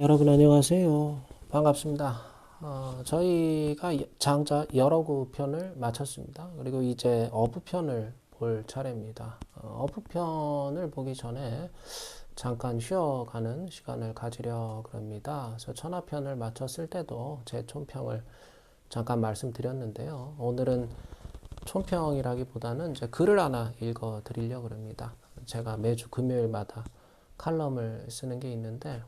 여러분 안녕하세요. 반갑습니다. 저희가 장자 여러구 편을 마쳤습니다. 그리고 이제 어부 편을 볼 차례입니다. 어부 편을 보기 전에 잠깐 쉬어가는 시간을 가지려 그럽니다. 그래서 천하 편을 마쳤을 때도 제 촌평을 잠깐 말씀드렸는데요. 오늘은 촌평이라기보다는 이제 글을 하나 읽어 드리려고 그럽니다. 제가 매주 금요일마다 칼럼을 쓰는 게 있는데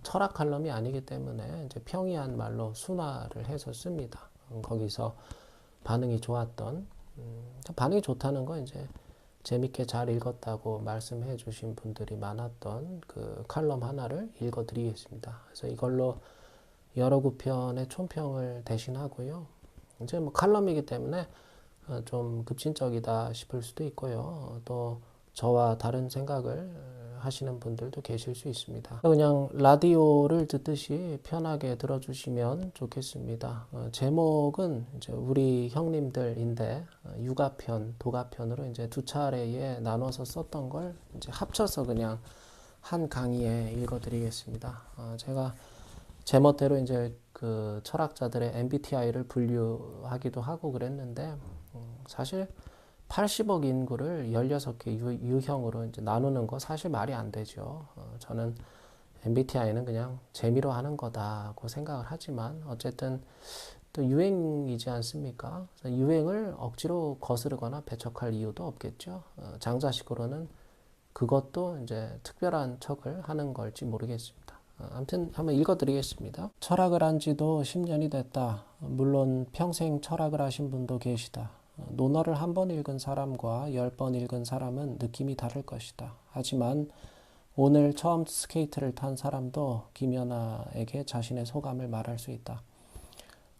철학 칼럼이 아니기 때문에 이제 평이한 말로 순화를 해서 씁니다. 거기서 반응이 좋았던 반응이 좋다는 건 이제 재밌게 잘 읽었다고 말씀해 주신 분들이 많았던 그 칼럼 하나를 읽어 드리겠습니다. 그래서 이걸로 여러 구편의 촌평을 대신하고요. 이제 뭐 칼럼이기 때문에 좀 급진적이다 싶을 수도 있고요. 또 저와 다른 생각을 하시는 분들도 계실 수 있습니다. 그냥 라디오를 듣듯이 편하게 들어주시면 좋겠습니다. 제목은 이제 우리 형님들인데 육아편, 도가편으로 이제 두 차례에 나눠서 썼던 걸 이제 합쳐서 그냥 한 강의에 읽어드리겠습니다. 제가 제멋대로 이제 그 철학자들의 MBTI를 분류하기도 하고 그랬는데 사실 80억 인구를 16개 유형으로 이제 나누는 거 사실 말이 안 되죠. 저는 MBTI는 그냥 재미로 하는 거다고 생각을 하지만 어쨌든 또 유행이지 않습니까? 유행을 억지로 거스르거나 배척할 이유도 없겠죠. 장자식으로는 그것도 이제 특별한 척을 하는 걸지 모르겠습니다. 아무튼 한번 읽어드리겠습니다. 철학을 한 지도 10년이 됐다. 물론 평생 철학을 하신 분도 계시다. 논어를 한 번 읽은 사람과 10번 읽은 사람은 느낌이 다를 것이다. 하지만 오늘 처음 스케이트를 탄 사람도 김연아에게 자신의 소감을 말할 수 있다.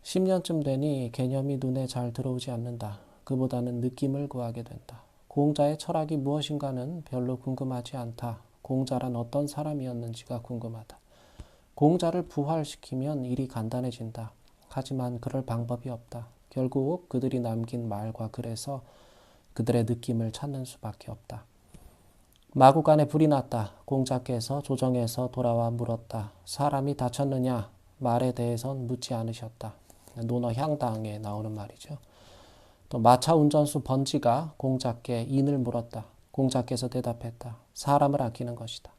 10년쯤 되니 개념이 눈에 잘 들어오지 않는다. 그보다는 느낌을 구하게 된다. 공자의 철학이 무엇인가는 별로 궁금하지 않다. 공자란 어떤 사람이었는지가 궁금하다. 공자를 부활시키면 일이 간단해진다. 하지만 그럴 방법이 없다. 결국 그들이 남긴 말과 글에서 그들의 느낌을 찾는 수밖에 없다. 마구간에 불이 났다. 공자께서 조정에서 돌아와 물었다. 사람이 다쳤느냐? 말에 대해선 묻지 않으셨다. 논어 향당에 나오는 말이죠. 또 마차 운전수 번지가 공자께 인을 물었다. 공자께서 대답했다. 사람을 아끼는 것이다.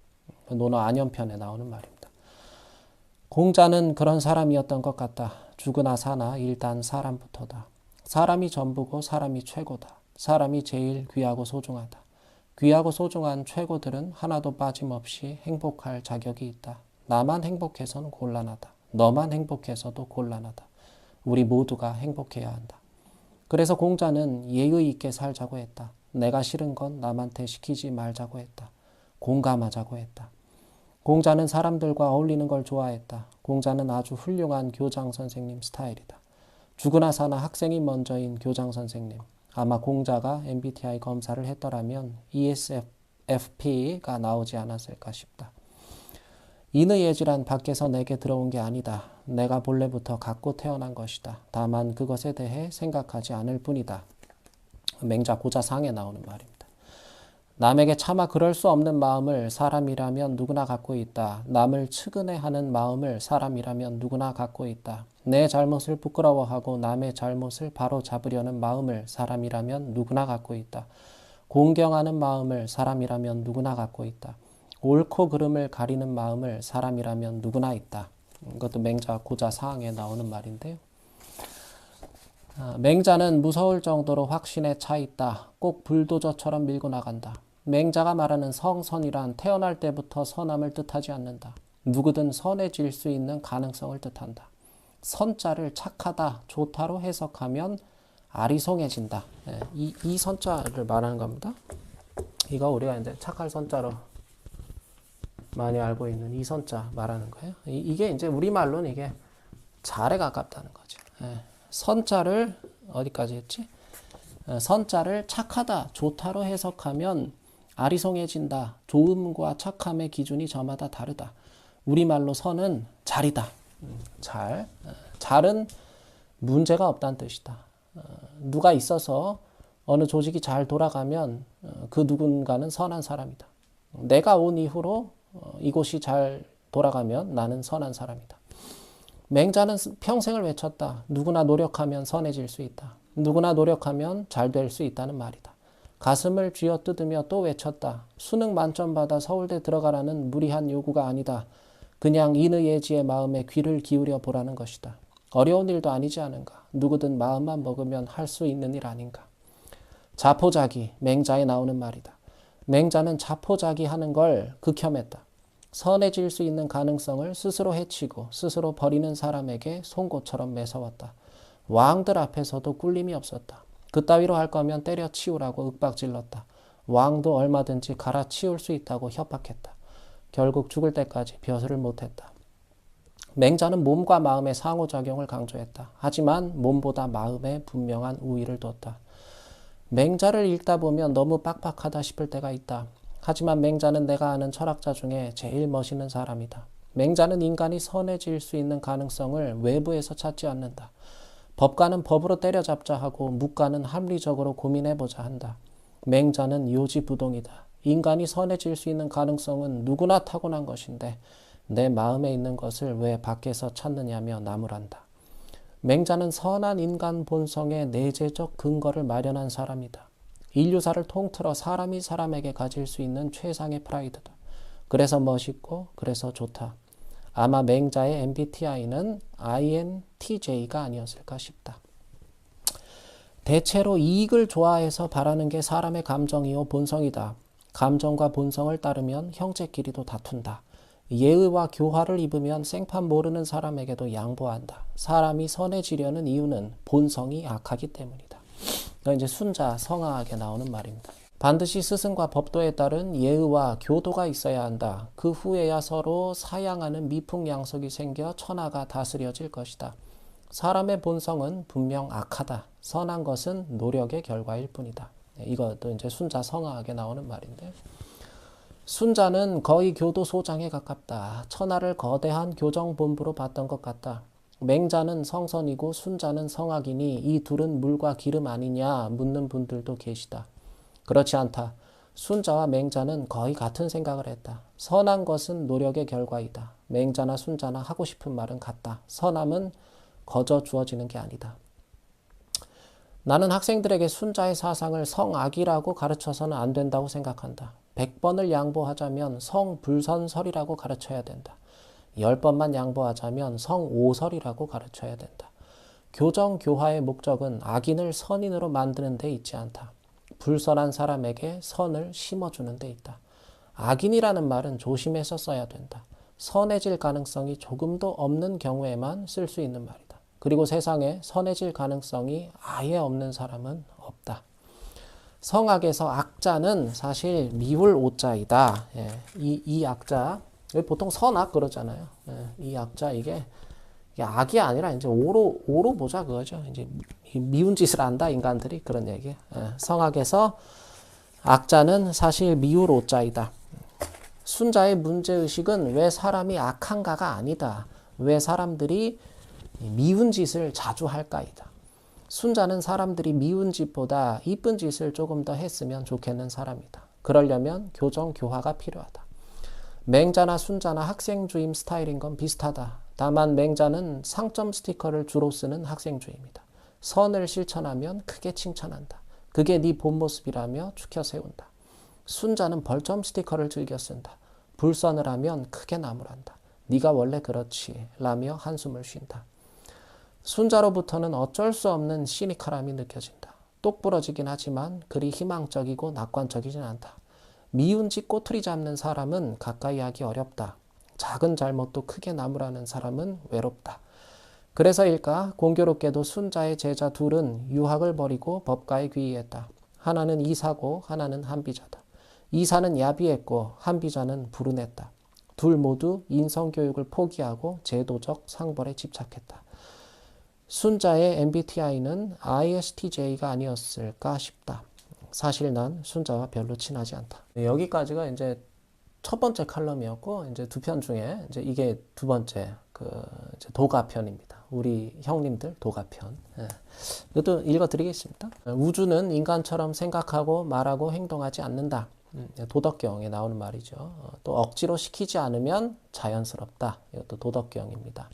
논어 안연편에 나오는 말입니다. 공자는 그런 사람이었던 것 같다. 죽으나 사나 일단 사람부터다. 사람이 전부고 사람이 최고다. 사람이 제일 귀하고 소중하다. 귀하고 소중한 최고들은 하나도 빠짐없이 행복할 자격이 있다. 나만 행복해서는 곤란하다. 너만 행복해서도 곤란하다. 우리 모두가 행복해야 한다. 그래서 공자는 예의 있게 살자고 했다. 내가 싫은 건 남한테 시키지 말자고 했다. 공감하자고 했다. 공자는 사람들과 어울리는 걸 좋아했다. 공자는 아주 훌륭한 교장 선생님 스타일이다. 죽으나 사나 학생이 먼저인 교장 선생님. 아마 공자가 MBTI 검사를 했더라면 ESFP가 나오지 않았을까 싶다. 인의 예지란 밖에서 내게 들어온 게 아니다. 내가 본래부터 갖고 태어난 것이다. 다만 그것에 대해 생각하지 않을 뿐이다. 맹자 고자상에 나오는 말입니다. 남에게 차마 그럴 수 없는 마음을 사람이라면 누구나 갖고 있다. 남을 측은해하는 마음을 사람이라면 누구나 갖고 있다. 내 잘못을 부끄러워하고 남의 잘못을 바로 잡으려는 마음을 사람이라면 누구나 갖고 있다. 공경하는 마음을 사람이라면 누구나 갖고 있다. 옳고 그름을 가리는 마음을 사람이라면 누구나 있다. 이것도 맹자 고자사항에 나오는 말인데요. 맹자는 무서울 정도로 확신에 차 있다. 꼭 불도저처럼 밀고 나간다. 맹자가 말하는 성선이란 태어날 때부터 선함을 뜻하지 않는다. 누구든 선해질 수 있는 가능성을 뜻한다. 선자를 착하다, 좋다로 해석하면 아리송해진다. 이 선자를 말하는 겁니다. 이거 우리가 이제 착할 선자로 많이 알고 있는 이 선자 말하는 거예요. 이게 이제 우리말로는 이게 잘에 가깝다는 거죠. 선자를 어디까지 했지? 선자를 착하다, 좋다로 해석하면 아리송해진다. 좋음과 착함의 기준이 저마다 다르다. 우리말로 선은 잘이다. 잘. 잘은 문제가 없다는 뜻이다. 누가 있어서 어느 조직이 잘 돌아가면 그 누군가는 선한 사람이다. 내가 온 이후로 이곳이 잘 돌아가면 나는 선한 사람이다. 맹자는 평생을 외쳤다. 누구나 노력하면 선해질 수 있다. 누구나 노력하면 잘 될 수 있다는 말이다. 가슴을 쥐어뜯으며 또 외쳤다. 수능 만점 받아 서울대 들어가라는 무리한 요구가 아니다. 그냥 인의예지의 마음에 귀를 기울여 보라는 것이다. 어려운 일도 아니지 않은가. 누구든 마음만 먹으면 할 수 있는 일 아닌가. 자포자기, 맹자에 나오는 말이다. 맹자는 자포자기 하는 걸 극혐했다. 선해질 수 있는 가능성을 스스로 해치고 스스로 버리는 사람에게 송곳처럼 매서웠다. 왕들 앞에서도 꿀림이 없었다. 그따위로 할 거면 때려치우라고 윽박질렀다. 왕도 얼마든지 갈아치울 수 있다고 협박했다. 결국 죽을 때까지 벼슬을 못했다. 맹자는 몸과 마음의 상호작용을 강조했다. 하지만 몸보다 마음에 분명한 우위를 뒀다. 맹자를 읽다 보면 너무 빡빡하다 싶을 때가 있다. 하지만 맹자는 내가 아는 철학자 중에 제일 멋있는 사람이다. 맹자는 인간이 선해질 수 있는 가능성을 외부에서 찾지 않는다. 법가는 법으로 때려잡자 하고 묵가는 합리적으로 고민해보자 한다. 맹자는 요지부동이다. 인간이 선해질 수 있는 가능성은 누구나 타고난 것인데 내 마음에 있는 것을 왜 밖에서 찾느냐며 나무란다. 맹자는 선한 인간 본성의 내재적 근거를 마련한 사람이다. 인류사를 통틀어 사람이 사람에게 가질 수 있는 최상의 프라이드다. 그래서 멋있고 그래서 좋다. 아마 맹자의 MBTI는 INTJ가 아니었을까 싶다. 대체로 이익을 좋아해서 바라는 게 사람의 감정이요 본성이다. 감정과 본성을 따르면 형제끼리도 다툰다. 예의와 교화를 입으면 생판 모르는 사람에게도 양보한다. 사람이 선해지려는 이유는 본성이 악하기 때문이다. 이제 순자 성하학에 나오는 말입니다. 반드시 스승과 법도에 따른 예의와 교도가 있어야 한다. 그 후에야 서로 사양하는 미풍양속이 생겨 천하가 다스려질 것이다. 사람의 본성은 분명 악하다. 선한 것은 노력의 결과일 뿐이다. 이것도 이제 순자 성하학에 나오는 말인데, 순자는 거의 교도소장에 가깝다. 천하를 거대한 교정본부로 봤던 것 같다. 맹자는 성선이고 순자는 성악이니 이 둘은 물과 기름 아니냐 묻는 분들도 계시다. 그렇지 않다. 순자와 맹자는 거의 같은 생각을 했다. 선한 것은 노력의 결과이다. 맹자나 순자나 하고 싶은 말은 같다. 선함은 거저 주어지는 게 아니다. 나는 학생들에게 순자의 사상을 성악이라고 가르쳐서는 안 된다고 생각한다. 100번을 양보하자면 성불선설이라고 가르쳐야 된다. 10번만 양보하자면 성오설이라고 가르쳐야 된다. 교정교화의 목적은 악인을 선인으로 만드는 데 있지 않다. 불선한 사람에게 선을 심어주는 데 있다. 악인이라는 말은 조심해서 써야 된다. 선해질 가능성이 조금도 없는 경우에만 쓸 수 있는 말이다. 그리고 세상에 선해질 가능성이 아예 없는 사람은 없다. 성악에서 악자는 사실 미울 오자이다. 이 악자, 보통 선악 그러잖아요. 이 악자 이게 악이 아니라 이제 오로 보자 그거죠. 이제 미운 짓을 한다 인간들이 그런 얘기. 성악에서 악자는 사실 미울 오자이다. 순자의 문제의식은 왜 사람이 악한가가 아니다. 왜 사람들이 미운 짓을 자주 할까이다. 순자는 사람들이 미운 짓보다 이쁜 짓을 조금 더 했으면 좋겠는 사람이다. 그러려면 교정, 교화가 필요하다. 맹자나 순자나 학생 주임 스타일인 건 비슷하다. 다만 맹자는 상점 스티커를 주로 쓰는 학생 주임이다. 선을 실천하면 크게 칭찬한다. 그게 네 본 모습이라며 추켜 세운다. 순자는 벌점 스티커를 즐겨 쓴다. 불선을 하면 크게 나무란다. 네가 원래 그렇지 라며 한숨을 쉰다. 순자로부터는 어쩔 수 없는 시니컬함이 느껴진다. 똑부러지긴 하지만 그리 희망적이고 낙관적이진 않다. 미운 짓 꼬투리 잡는 사람은 가까이 하기 어렵다. 작은 잘못도 크게 나무라는 사람은 외롭다. 그래서일까 공교롭게도 순자의 제자 둘은 유학을 버리고 법가에 귀의했다. 하나는 이사고 하나는 한비자다. 이사는 야비했고 한비자는 불운했다. 둘 모두 인성교육을 포기하고 제도적 상벌에 집착했다. 순자의 MBTI는 ISTJ가 아니었을까 싶다. 사실 난 순자와 별로 친하지 않다. 여기까지가 이제 첫 번째 칼럼이었고, 이제 두 편 중에 이제 이게 두 번째 이제 도가편입니다. 우리 형님들 도가편. 이것도 읽어드리겠습니다. 우주는 인간처럼 생각하고 말하고 행동하지 않는다. 도덕경에 나오는 말이죠. 또 억지로 시키지 않으면 자연스럽다. 이것도 도덕경입니다.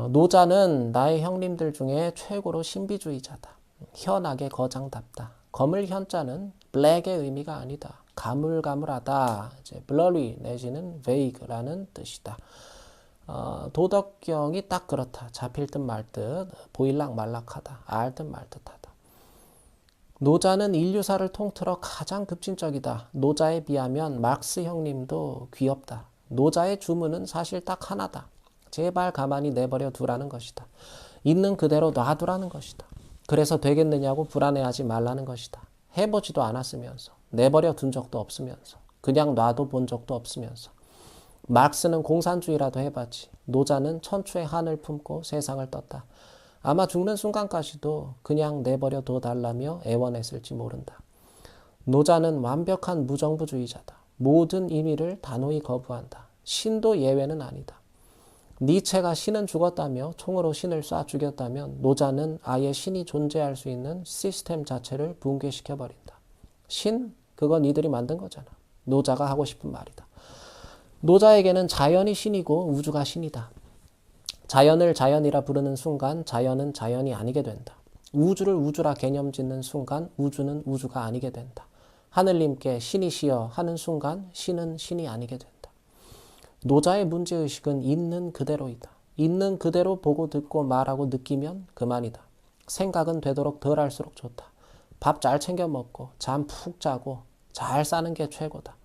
노자는 나의 형님들 중에 최고로 신비주의자다. 현악의 거장답다. 검을 현자는 black의 의미가 아니다. 가물가물하다. 이제 blurry 내지는 vague라는 뜻이다. 도덕경이 딱 그렇다. 잡힐 듯 말 듯, 보일락 말락하다. 알 듯 말 듯하다. 노자는 인류사를 통틀어 가장 급진적이다. 노자에 비하면 막스 형님도 귀엽다. 노자의 주문은 사실 딱 하나다. 제발 가만히 내버려 두라는 것이다. 있는 그대로 놔두라는 것이다. 그래서 되겠느냐고 불안해하지 말라는 것이다. 해보지도 않았으면서, 내버려 둔 적도 없으면서, 그냥 놔도 본 적도 없으면서. 막스는 공산주의라도 해봤지. 노자는 천추의 한을 품고 세상을 떴다. 아마 죽는 순간까지도 그냥 내버려 둬달라며 애원했을지 모른다. 노자는 완벽한 무정부주의자다. 모든 임의를 단호히 거부한다. 신도 예외는 아니다. 니체가 신은 죽었다며 총으로 신을 쏴 죽였다면 노자는 아예 신이 존재할 수 있는 시스템 자체를 붕괴시켜버린다. 신? 그건 이들이 만든 거잖아. 노자가 하고 싶은 말이다. 노자에게는 자연이 신이고 우주가 신이다. 자연을 자연이라 부르는 순간 자연은 자연이 아니게 된다. 우주를 우주라 개념 짓는 순간 우주는 우주가 아니게 된다. 하늘님께 신이시여 하는 순간 신은 신이 아니게 된다. 노자의 문제의식은 있는 그대로이다. 있는 그대로 보고 듣고 말하고 느끼면 그만이다. 생각은 되도록 덜 할수록 좋다. 밥 잘 챙겨 먹고 잠 푹 자고 잘 사는 게 최고다.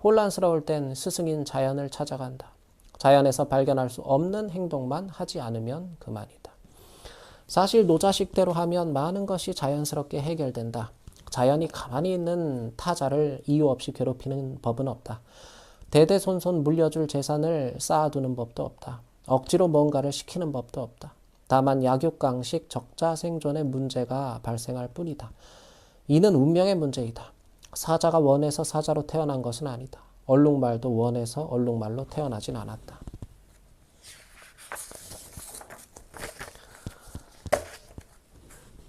혼란스러울 땐 스승인 자연을 찾아간다. 자연에서 발견할 수 없는 행동만 하지 않으면 그만이다. 사실 노자식대로 하면 많은 것이 자연스럽게 해결된다. 자연이 가만히 있는 타자를 이유 없이 괴롭히는 법은 없다. 대대손손 물려줄 재산을 쌓아두는 법도 없다. 억지로 뭔가를 시키는 법도 없다. 다만 약육강식 적자생존의 문제가 발생할 뿐이다. 이는 운명의 문제이다. 사자가 원해서 사자로 태어난 것은 아니다. 얼룩말도 원해서 얼룩말로 태어나진 않았다.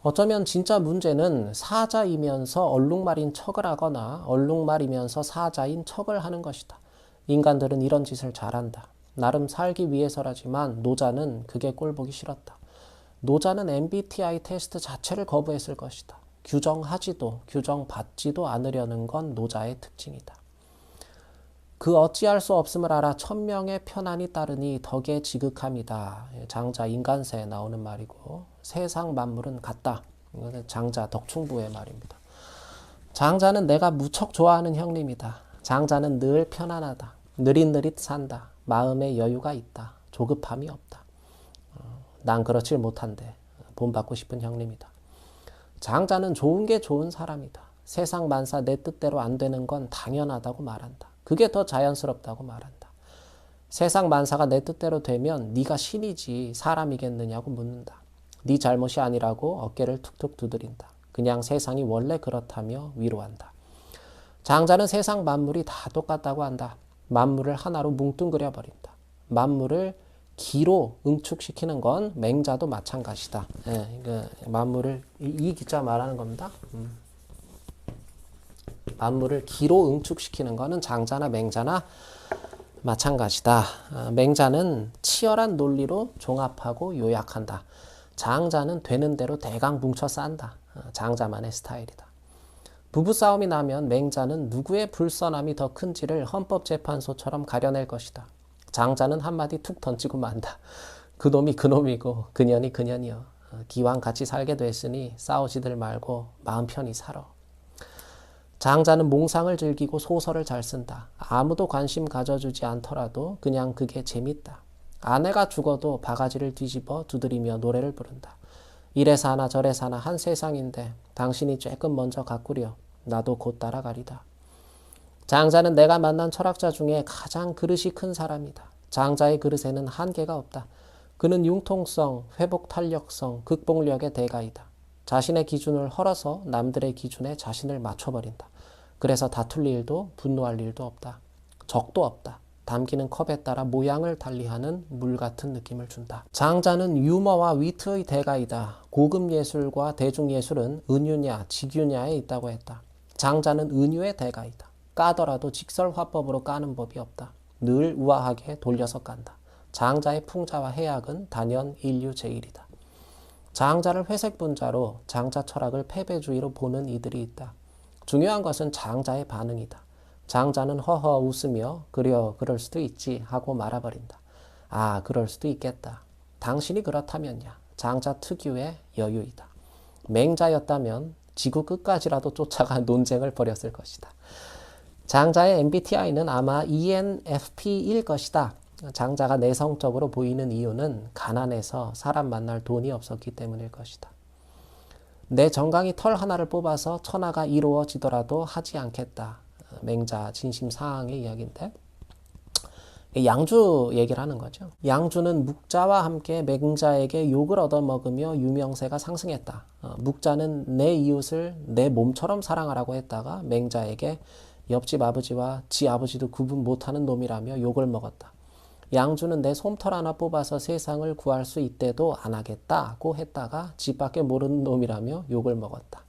어쩌면 진짜 문제는 사자이면서 얼룩말인 척을 하거나 얼룩말이면서 사자인 척을 하는 것이다. 인간들은 이런 짓을 잘한다. 나름 살기 위해서라지만 노자는 그게 꼴보기 싫었다. 노자는 MBTI 테스트 자체를 거부했을 것이다. 규정하지도 규정받지도 않으려는 건 노자의 특징이다. 그 어찌할 수 없음을 알아 천명의 편안이 따르니 덕의 지극함이다. 장자 인간세에 나오는 말이고 세상 만물은 같다. 이것은 장자 덕충부의 말입니다. 장자는 내가 무척 좋아하는 형님이다. 장자는 늘 편안하다. 느릿느릿 산다. 마음에 여유가 있다. 조급함이 없다. 난 그렇질 못한데 본받고 싶은 형님이다. 장자는 좋은 게 좋은 사람이다. 세상 만사 내 뜻대로 안 되는 건 당연하다고 말한다. 그게 더 자연스럽다고 말한다. 세상 만사가 내 뜻대로 되면 네가 신이지 사람이겠느냐고 묻는다. 네 잘못이 아니라고 어깨를 툭툭 두드린다. 그냥 세상이 원래 그렇다며 위로한다. 장자는 세상 만물이 다 똑같다고 한다. 만물을 하나로 뭉뚱그려 버린다. 만물을 기로 응축시키는 건 맹자도 마찬가지다. 예, 만물을 이 기자 말하는 겁니다. 만물을 기로 응축시키는 것은 장자나 맹자나 마찬가지다. 맹자는 치열한 논리로 종합하고 요약한다. 장자는 되는 대로 대강 뭉쳐 싼다. 장자만의 스타일이다. 부부싸움이 나면 맹자는 누구의 불선함이 더 큰지를 헌법재판소처럼 가려낼 것이다. 장자는 한마디 툭 던지고 만다. 그놈이 그놈이고 그년이 그년이여. 기왕 같이 살게 됐으니 싸우지들 말고 마음 편히 살아. 장자는 몽상을 즐기고 소설을 잘 쓴다. 아무도 관심 가져주지 않더라도 그냥 그게 재밌다. 아내가 죽어도 바가지를 뒤집어 두드리며 노래를 부른다. 이래 사나 저래 사나 한 세상인데 당신이 조금 먼저 가꾸려. 나도 곧 따라가리다. 장자는 내가 만난 철학자 중에 가장 그릇이 큰 사람이다. 장자의 그릇에는 한계가 없다. 그는 융통성, 회복 탄력성, 극복력의 대가이다. 자신의 기준을 헐어서 남들의 기준에 자신을 맞춰버린다. 그래서 다툴 일도 분노할 일도 없다. 적도 없다. 담기는 컵에 따라 모양을 달리하는 물 같은 느낌을 준다. 장자는 유머와 위트의 대가이다. 고급 예술과 대중 예술은 은유냐, 직유냐에 있다고 했다. 장자는 은유의 대가이다. 까더라도 직설화법으로 까는 법이 없다. 늘 우아하게 돌려서 깐다. 장자의 풍자와 해악은 단연 인류제일이다. 장자를 회색 분자로 장자 철학을 패배주의로 보는 이들이 있다. 중요한 것은 장자의 반응이다. 장자는 허허 웃으며 그럴 수도 있지 하고 말아버린다. 아, 그럴 수도 있겠다. 당신이 그렇다면야. 장자 특유의 여유이다. 맹자였다면 지구 끝까지라도 쫓아가 논쟁을 벌였을 것이다. 장자의 MBTI는 아마 ENFP일 것이다. 장자가 내성적으로 보이는 이유는 가난해서 사람 만날 돈이 없었기 때문일 것이다. 내 정강이 털 하나를 뽑아서 천하가 이루어지더라도 하지 않겠다. 맹자 진심사항의 이야기인데 양주 얘기를 하는 거죠. 양주는 묵자와 함께 맹자에게 욕을 얻어먹으며 유명세가 상승했다. 묵자는 내 이웃을 내 몸처럼 사랑하라고 했다가 맹자에게 옆집 아버지와 지 아버지도 구분 못하는 놈이라며 욕을 먹었다. 양주는 내 솜털 하나 뽑아서 세상을 구할 수 있대도 안 하겠다고 했다가 집밖에 모르는 놈이라며 욕을 먹었다.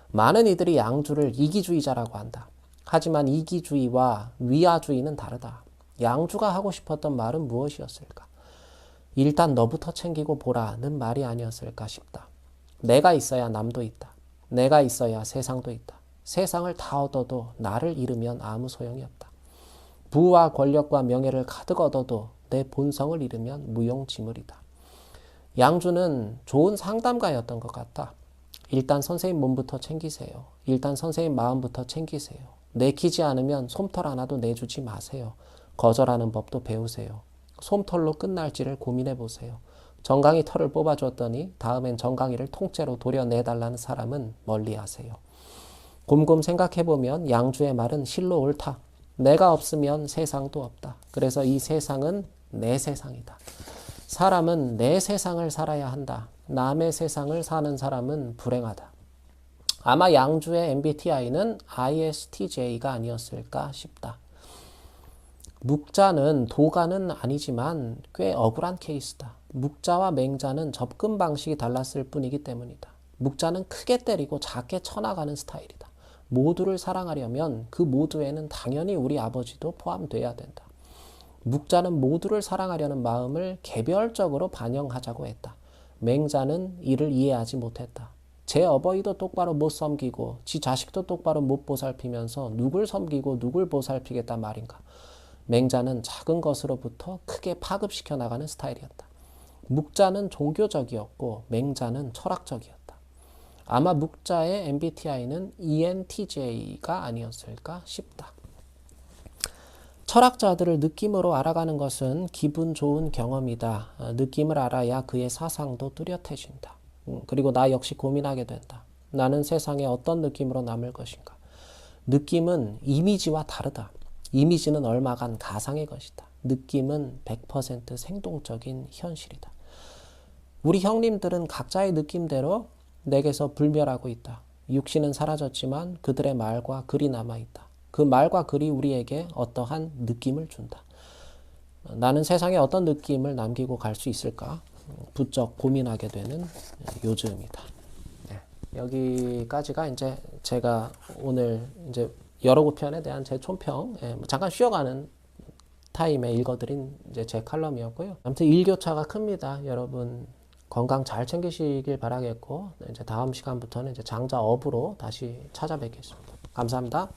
많은 이들이 양주를 이기주의자라고 한다. 하지만 이기주의와 위아주의는 다르다. 양주가 하고 싶었던 말은 무엇이었을까? 일단 너부터 챙기고 보라는 말이 아니었을까 싶다. 내가 있어야 남도 있다. 내가 있어야 세상도 있다. 세상을 다 얻어도 나를 잃으면 아무 소용이 없다. 부와 권력과 명예를 가득 얻어도 내 본성을 잃으면 무용지물이다. 양주는 좋은 상담가였던 것 같다. 일단 선생님 몸부터 챙기세요. 일단 선생님 마음부터 챙기세요. 내키지 않으면 솜털 하나도 내주지 마세요. 거절하는 법도 배우세요. 솜털로 끝날지를 고민해 보세요. 정강이 털을 뽑아줬더니 다음엔 정강이를 통째로 도려내달라는 사람은 멀리하세요. 곰곰 생각해보면 양주의 말은 실로 옳다. 내가 없으면 세상도 없다. 그래서 이 세상은 내 세상이다. 사람은 내 세상을 살아야 한다. 남의 세상을 사는 사람은 불행하다. 아마 양주의 MBTI는 ISTJ가 아니었을까 싶다. 묵자는 도가는 아니지만 꽤 억울한 케이스다. 묵자와 맹자는 접근 방식이 달랐을 뿐이기 때문이다. 묵자는 크게 때리고 작게 쳐나가는 스타일이다. 모두를 사랑하려면 그 모두에는 당연히 우리 아버지도 포함돼야 된다. 묵자는 모두를 사랑하려는 마음을 개별적으로 반영하자고 했다. 맹자는 이를 이해하지 못했다. 제 어버이도 똑바로 못 섬기고 지 자식도 똑바로 못 보살피면서 누굴 섬기고 누굴 보살피겠단 말인가. 맹자는 작은 것으로부터 크게 파급시켜 나가는 스타일이었다. 묵자는 종교적이었고 맹자는 철학적이었다. 아마 묵자의 MBTI는 ENTJ가 아니었을까 싶다. 철학자들을 느낌으로 알아가는 것은 기분 좋은 경험이다. 느낌을 알아야 그의 사상도 뚜렷해진다. 그리고 나 역시 고민하게 된다. 나는 세상에 어떤 느낌으로 남을 것인가. 느낌은 이미지와 다르다. 이미지는 얼마간 가상의 것이다. 느낌은 100% 생동적인 현실이다. 우리 형님들은 각자의 느낌대로 내게서 불멸하고 있다. 육신은 사라졌지만 그들의 말과 글이 남아있다. 그 말과 글이 우리에게 어떠한 느낌을 준다. 나는 세상에 어떤 느낌을 남기고 갈 수 있을까? 부쩍 고민하게 되는 요즘이다. 네. 여기까지가 이제 제가 오늘 이제 여러 편에 대한 제 총평, 잠깐 쉬어가는 타임에 읽어드린 이제 제 칼럼이었고요. 아무튼 일교차가 큽니다. 여러분 건강 잘 챙기시길 바라겠고, 이제 다음 시간부터는 이제 장자업으로 다시 찾아뵙겠습니다. 감사합니다.